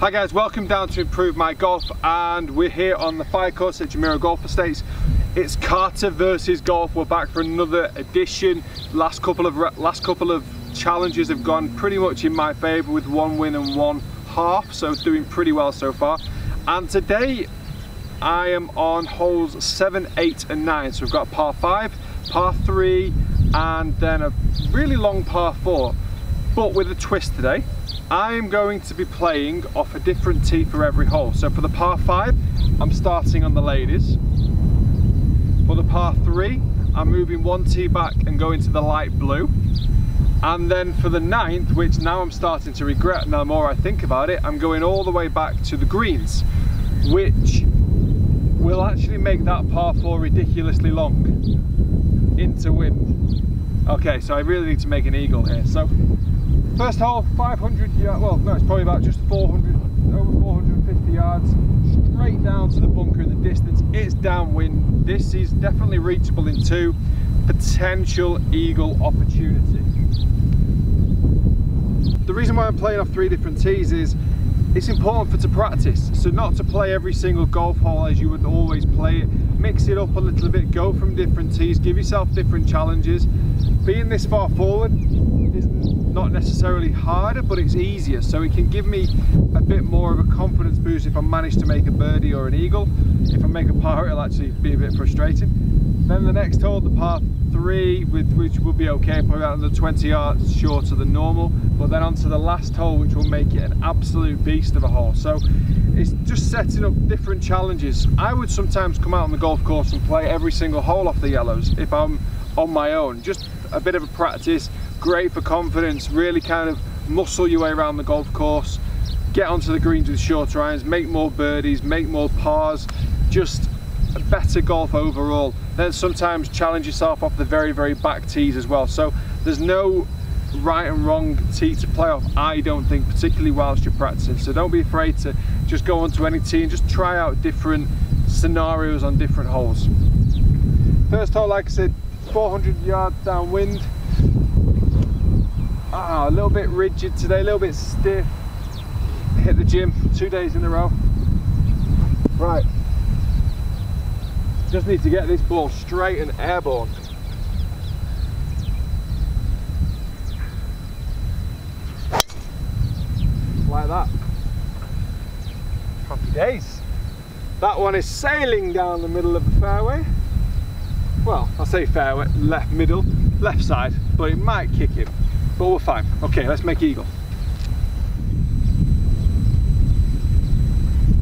Hi guys, welcome down to Improve My Golf, and we're here on the fire course at Jumeirah Golf Estates. It's Carter versus golf. We're back for another edition. Last couple of challenges have gone pretty much in my favour with 1 win and 1 half, so doing pretty well so far. And today I am on holes 7, 8 and 9. So we've got a par 5, par 3 and then a really long par 4, but with a twist today. I'm going to be playing off a different tee for every hole. So for the par 5, I'm starting on the ladies. For the par 3, I'm moving 1 tee back and going to the light blue. And then for the 9th, which now I'm starting to regret now the more I think about it, I'm going all the way back to the greens, which will actually make that par 4 ridiculously long into wind. Okay, so I really need to make an eagle here. So first hole, 500 yards, well no, it's probably about just 400, over 450 yards, straight down to the bunker in the distance. It's downwind. This is definitely reachable in 2, potential eagle opportunity. The reason why I'm playing off 3 different tees is it's important to practice, so not to play every single golf hole as you would always play it. Mix it up a little bit, go from different tees, give yourself different challenges. Being this far forward is not necessarily harder, but it's easier, so it can give me a bit more of a confidence boost if I manage to make a birdie or an eagle. If I make a par, it'll actually be a bit frustrating. Then the next hole, the par 3, which will be okay, probably about another 20 yards shorter than normal, but then onto the last hole, which will make it an absolute beast of a hole. So it's just setting up different challenges. I would sometimes come out on the golf course and play every single hole off the yellows if I'm on my own. Just a bit of a practice, great for confidence, really kind of muscle your way around the golf course, get onto the greens with shorter irons, make more birdies, make more pars, just a better golf overall. Then sometimes challenge yourself off the very, very back tees as well. So there's no right and wrong tee to play off, I don't think, particularly whilst you're practicing. So don't be afraid to just go onto any tee and just try out different scenarios on different holes. First hole, like I said, 400 yards downwind. A little bit rigid today, a little bit stiff. Hit the gym 2 days in a row. Right. Just need to get this ball straight and airborne. Like that. Happy days. That one is sailing down the middle of the fairway. Well, I'll say fairway, left middle, left side, but it might kick in. But we're fine. Okay, let's make eagle.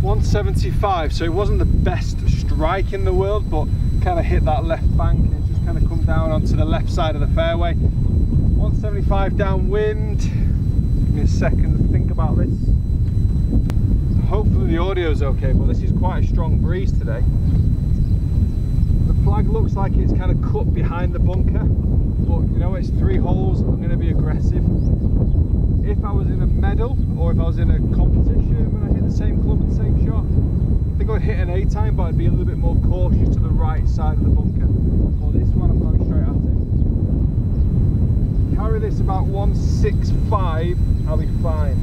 175, so it wasn't the best strike in the world, but kind of hit that left bank and it just kind of come down onto the left side of the fairway. 175 downwind. Give me a second to think about this. Hopefully the audio's okay, but this is quite a strong breeze today. The flag looks like it's kind of cut behind the bunker, but you know, it's 3 holes, I'm going to be aggressive. If I was in a medal or if I was in a competition when I hit the same club and the same shot, I think I would hit an A-time, but I'd be a little bit more cautious to the right side of the bunker. Well, this one I'm going straight at it. Carry this about 165, I'll be fine.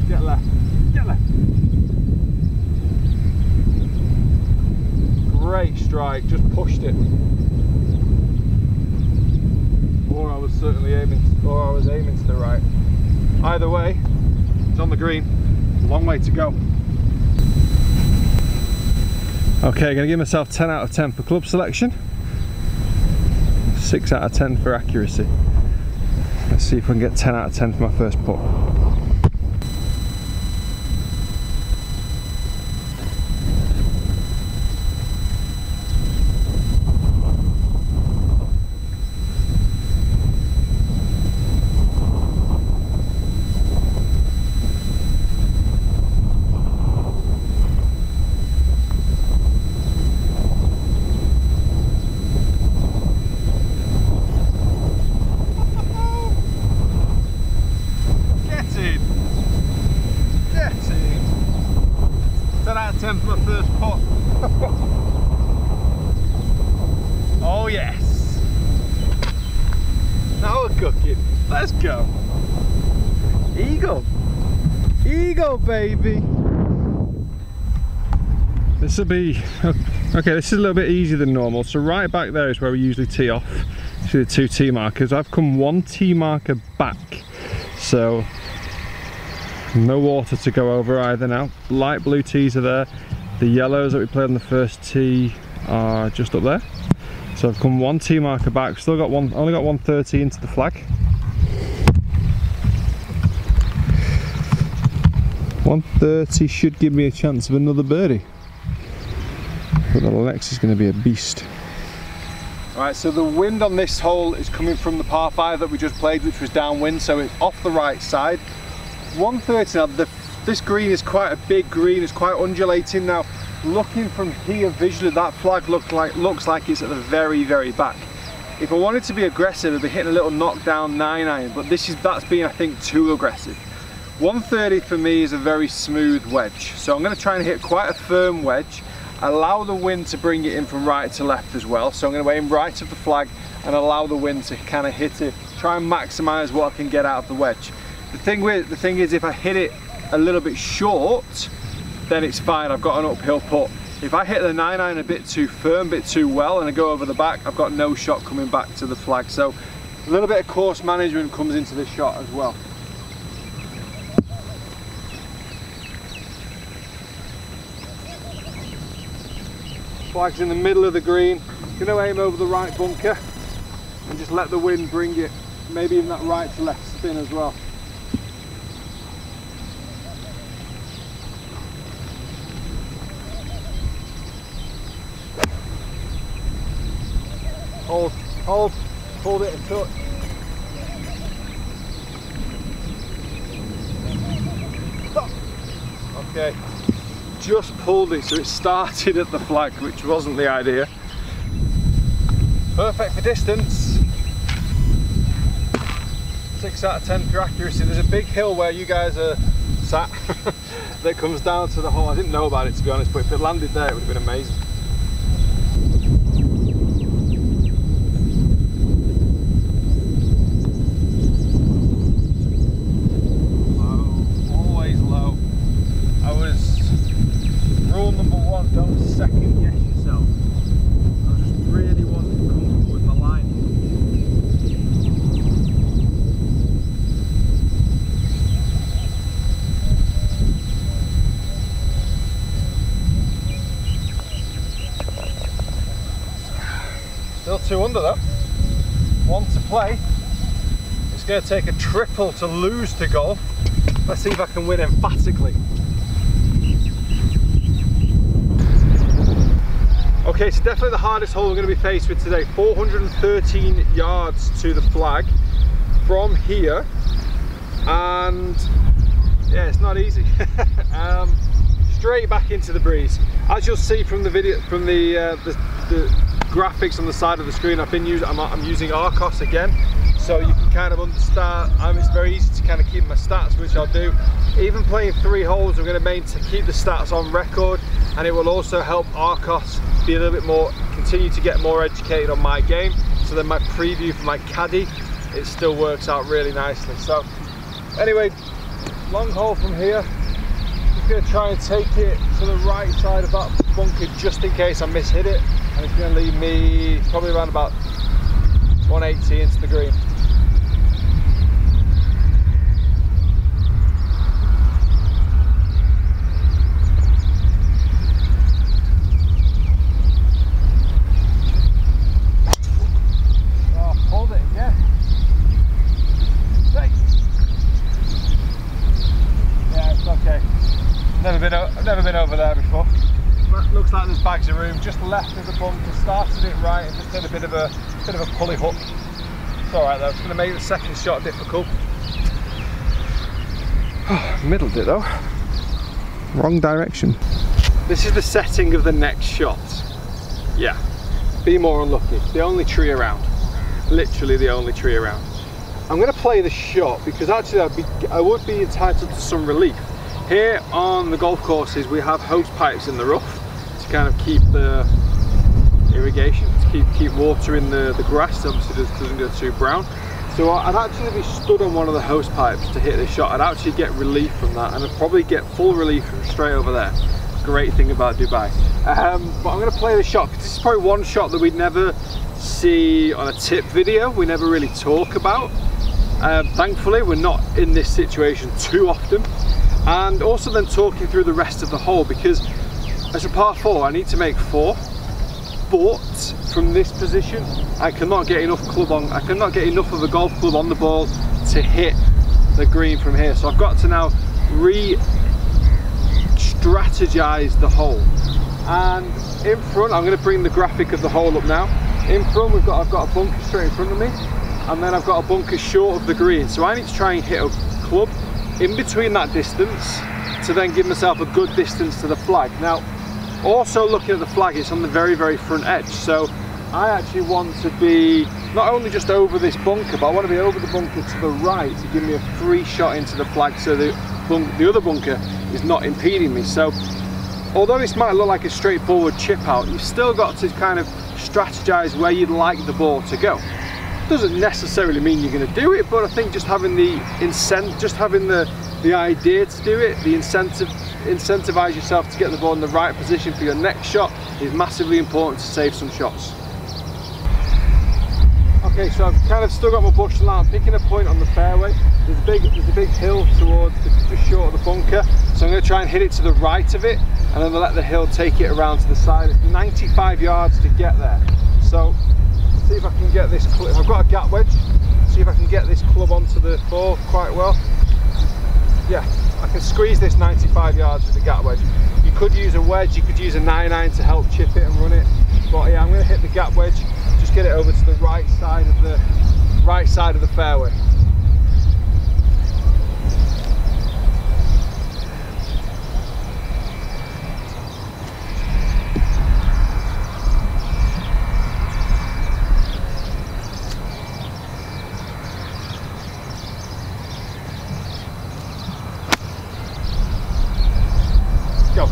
Get left, get left. Great strike, just pushed it. Or I was certainly aiming, or I was aiming to the right. Either way, it's on the green. Long way to go. Okay, gonna give myself 10 out of 10 for club selection. 6 out of 10 for accuracy. Let's see if we can get 10 out of 10 for my first putt. Let's go. Eagle. Eagle, baby. This will be, okay, this is a little bit easier than normal. So right back there is where we usually tee off. See the 2 tee markers. I've come 1 tee marker back. So no water to go over either now. Light blue tees are there. The yellows that we played on the first tee are just up there. So I've come 1 tee marker back. Still got one, only got 130 into the flag. 130 should give me a chance of another birdie. But the Lex is going to be a beast. Alright, so the wind on this hole is coming from the par 5 that we just played, which was downwind, so it's off the right side. 130 now, this green is quite a big green, it's quite undulating now. Looking from here visually, that flag looks like it's at the very, very back. If I wanted to be aggressive, I'd be hitting a little knockdown 9-iron, but that's being, I think, too aggressive. 130 for me is a very smooth wedge, so I'm going to try and hit quite a firm wedge. Allow the wind to bring it in from right to left as well, so I'm going to aim right of the flag and allow the wind to kind of hit it, try and maximise what I can get out of the wedge. The thing is, if I hit it a little bit short, then it's fine, I've got an uphill putt. If I hit the 9-iron a bit too firm, a bit too well, and I go over the back, I've got no shot coming back to the flag. So a little bit of course management comes into this shot as well. Flag's in the middle of the green. Going to aim over the right bunker and just let the wind bring it, maybe in that right to left spin as well. Hold it a touch. Stop. Okay. Just pulled it, so it started at the flag, which wasn't the idea. Perfect for distance. 6 out of 10 for accuracy. There's a big hill where you guys are sat that comes down to the hole. I didn't know about it, to be honest, but if it landed there, it would have been amazing. Rule number 1, don't second guess yourself. I just really wasn't comfortable with my line. Still 2 under though. 1 to play. It's going to take a triple to lose to golf. Let's see if I can win emphatically. Okay, so definitely the hardest hole we're going to be faced with today. 413 yards to the flag from here, and yeah, it's not easy. Straight back into the breeze. As you'll see from the video, from the graphics on the side of the screen, I'm using Arcos again, so you can kind of understand. It's very easy to kind of keep my stats, which I'll do. Even playing 3 holes, I'm going to keep the stats on record, and it will also help Arcos be a little bit more, continue to get more educated on my game, so then my preview for my caddy, it still works out really nicely. So anyway, long hole from here. Just going to try and take it to the right side of that bunker just in case I mishit it, and it's going to leave me probably around about 180 into the green. I've never been over there before. But looks like there's bags of room. Just left of the bunker, started it right, and just did a bit of a pulley hook. It's all right though. It's going to make the second shot difficult. Middled it though. Wrong direction. This is the setting of the next shot. Yeah. Be more unlucky. The only tree around. Literally the only tree around. I'm going to play the shot because actually I would be entitled to some relief. Here on the golf courses we have hose pipes in the rough to kind of keep the irrigation, to keep water in the grass, obviously it doesn't go too brown. So I'd actually be stood on one of the hose pipes to hit this shot. I'd actually get relief from that, and I'd probably get full relief from straight over there. Great thing about Dubai. But I'm going to play the shot, because this is probably one shot that we'd never see on a tip video, we never really talk about. Thankfully we're not in this situation too often. And also then talking through the rest of the hole, because as a par 4 I need to make 4, but from this position I cannot get enough of a golf club on the ball to hit the green from here. So I've got to now re-strategize the hole. And in front, I'm going to bring the graphic of the hole up now. In front I've got a bunker straight in front of me, and then I've got a bunker short of the green. So I need to try and hit a club in between that distance to then give myself a good distance to the flag. Now, also looking at the flag, it's on the very, very front edge. So I actually want to be not only just over this bunker, but I want to be over the bunker to the right to give me a free shot into the flag, so the other bunker is not impeding me. So although this might look like a straightforward chip out, you've still got to kind of strategize where you'd like the ball to go. Doesn't necessarily mean you're going to do it, but I think just having the idea to do it, the incentivize yourself to get the ball in the right position for your next shot is massively important to save some shots. Okay, so I've kind of still got my bush line. I'm picking a point on the fairway. There's a big hill towards just short of the bunker, so I'm going to try and hit it to the right of it, and then let the hill take it around to the side. It's 95 yards to get there. So see if I can get this club. I've got a gap wedge. See if I can get this club onto the ball quite well. Yeah, I can squeeze this 95 yards with the gap wedge. You could use a wedge, you could use a 9-iron to help chip it and run it. But yeah, I'm going to hit the gap wedge. Just get it over to the right side of the fairway. Go!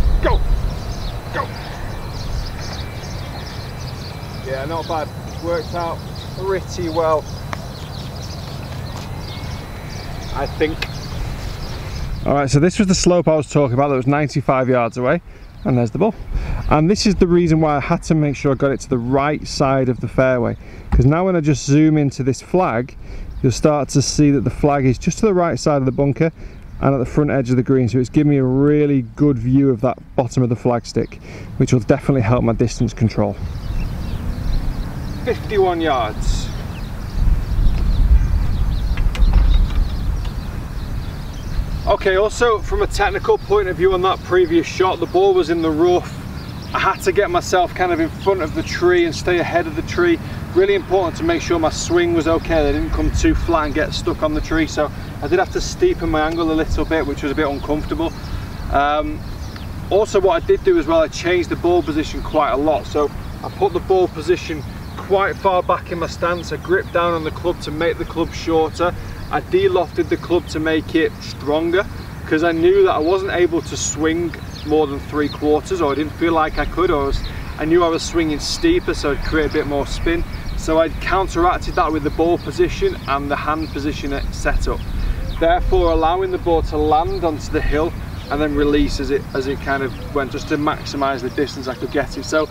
Yeah, not bad. Worked out pretty well, I think. Alright, so this was the slope I was talking about that was 95 yards away, and there's the ball. And this is the reason why I had to make sure I got it to the right side of the fairway, because now when I just zoom into this flag, you'll start to see that the flag is just to the right side of the bunker and at the front edge of the green, so it's giving me a really good view of that bottom of the flagstick, which will definitely help my distance control. 51 yards. Okay, also from a technical point of view on that previous shot, the ball was in the rough. I had to get myself kind of in front of the tree and stay ahead of the tree. Really important to make sure my swing was okay, that I didn't come too flat and get stuck on the tree. So I did have to steepen my angle a little bit, which was a bit uncomfortable. Also what I did do as well, I changed the ball position quite a lot. So I put the ball position quite far back in my stance. I gripped down on the club to make the club shorter. I de-lofted the club to make it stronger, because I knew that I wasn't able to swing more than 3/4, or I didn't feel like I could, or I knew I was swinging steeper, so I'd create a bit more spin. So I'd counteracted that with the ball position and the hand position setup, therefore allowing the ball to land onto the hill and then release as it kind of went, just to maximize the distance I could get it. So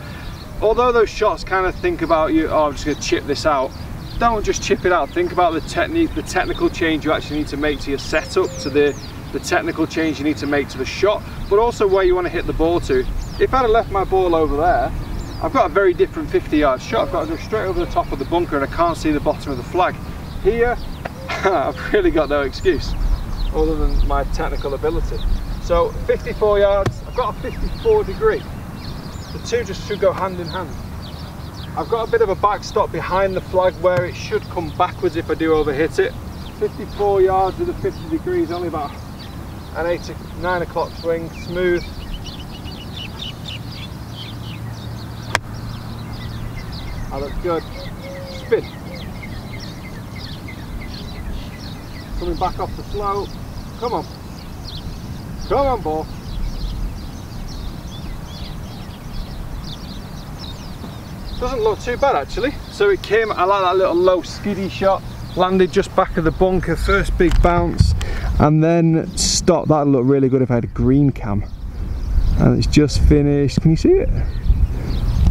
although those shots kind of think about I'm just going to chip this out, don't just chip it out. Think about the technique, the technical change you actually need to make to your setup, to the technical change you need to make to the shot, but also where you want to hit the ball to. If I'd have left my ball over there, I've got a very different 50-yard shot. I've got to go straight over the top of the bunker and I can't see the bottom of the flag. Here, I've really got no excuse other than my technical ability. So 54 yards, I've got a 54 degree. The two just should go hand in hand. I've got a bit of a backstop behind the flag where it should come backwards if I do overhit it. 54 yards with a 50 degrees, only about an 9 o'clock swing, smooth. That looks good. Spin. Coming back off the slope. Come on. Come on, ball. Doesn't look too bad actually. So it came, I like that little low skiddy shot. landed just back of the bunker, first big bounce, and then stopped. That'd look really good if I had a green cam. And it's just finished. Can you see it?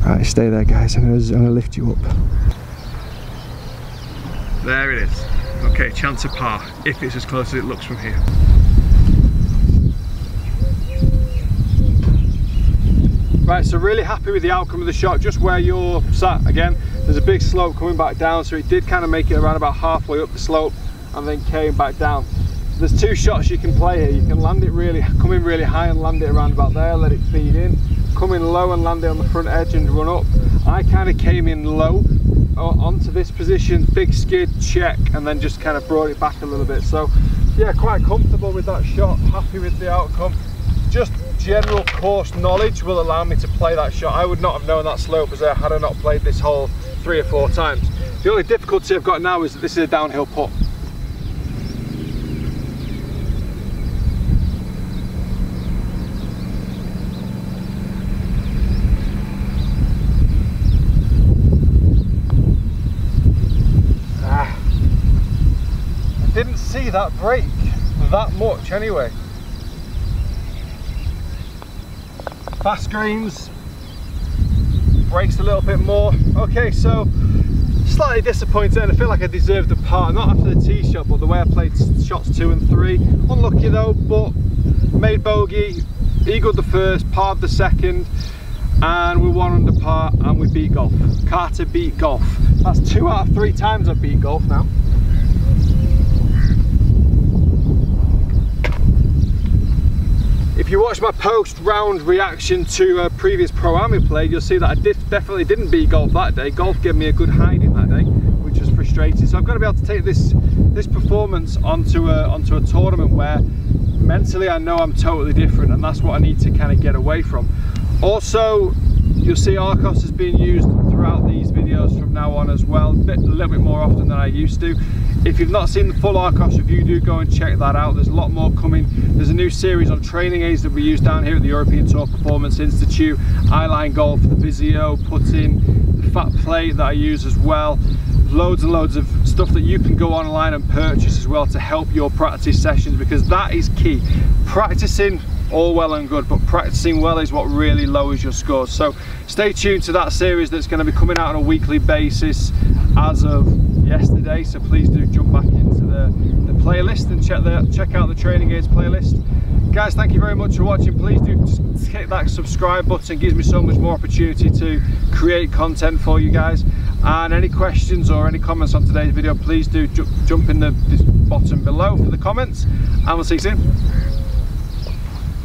Right, stay there guys, I'm gonna lift you up. There it is. Okay, chance of par, if it's as close as it looks from here. Right, so really happy with the outcome of the shot. Just where you're sat again, there's a big slope coming back down, so it did kind of make it around about halfway up the slope and then came back down. There's two shots you can play here. You can land it really, come in really high and land it around about there, let it feed in. Come in low and land it on the front edge and run up. I kind of came in low onto this position, big skid, check, and then just kind of brought it back a little bit. So yeah, quite comfortable with that shot, happy with the outcome. Just general course knowledge will allow me to play that shot. I would not have known that slope was there had I not played this hole 3 or 4 times. The only difficulty I've got now is that this is a downhill putt. I didn't see that break that much anyway. Fast greens, breaks a little bit more. Okay, so slightly disappointed, and I feel like I deserved the par, not after the tee shot, but the way I played shots 2 and 3. Unlucky though, but made bogey, eagled the first, parred the second, and we're 1 under par, and we beat golf. Carter beat golf. That's 2 out of 3 times I've beat golf now. If you watch my post-round reaction to a previous Pro-Am we played, you'll see that I definitely didn't beat golf that day. Golf gave me a good hiding that day, which was frustrating. So I've got to be able to take this performance onto a tournament where mentally I know I'm totally different, and that's what I need to kind of get away from. Also, you'll see Arcos is being used throughout these videos from now on as well, a little bit more often than I used to. If you've not seen the full Arcos review, do go and check that out. There's a lot more coming. There's a new series on training aids that we use down here at the European Tour Performance Institute. Eyeline golf, the Vizio, putting, the fat plate that I use as well. Loads and loads of stuff that you can go online and purchase as well to help your practice sessions, because that is key. Practicing, all well and good, but practicing well is what really lowers your scores. So stay tuned to that series that's going to be coming out on a weekly basis as of yesterday, so please do jump back into the playlist and check out the training aids playlist. Guys, thank you very much for watching. Please do just hit that subscribe button, it gives me so much more opportunity to create content for you guys. And any questions or any comments on today's video, please do jump in the bottom below for the comments, and we'll see you soon.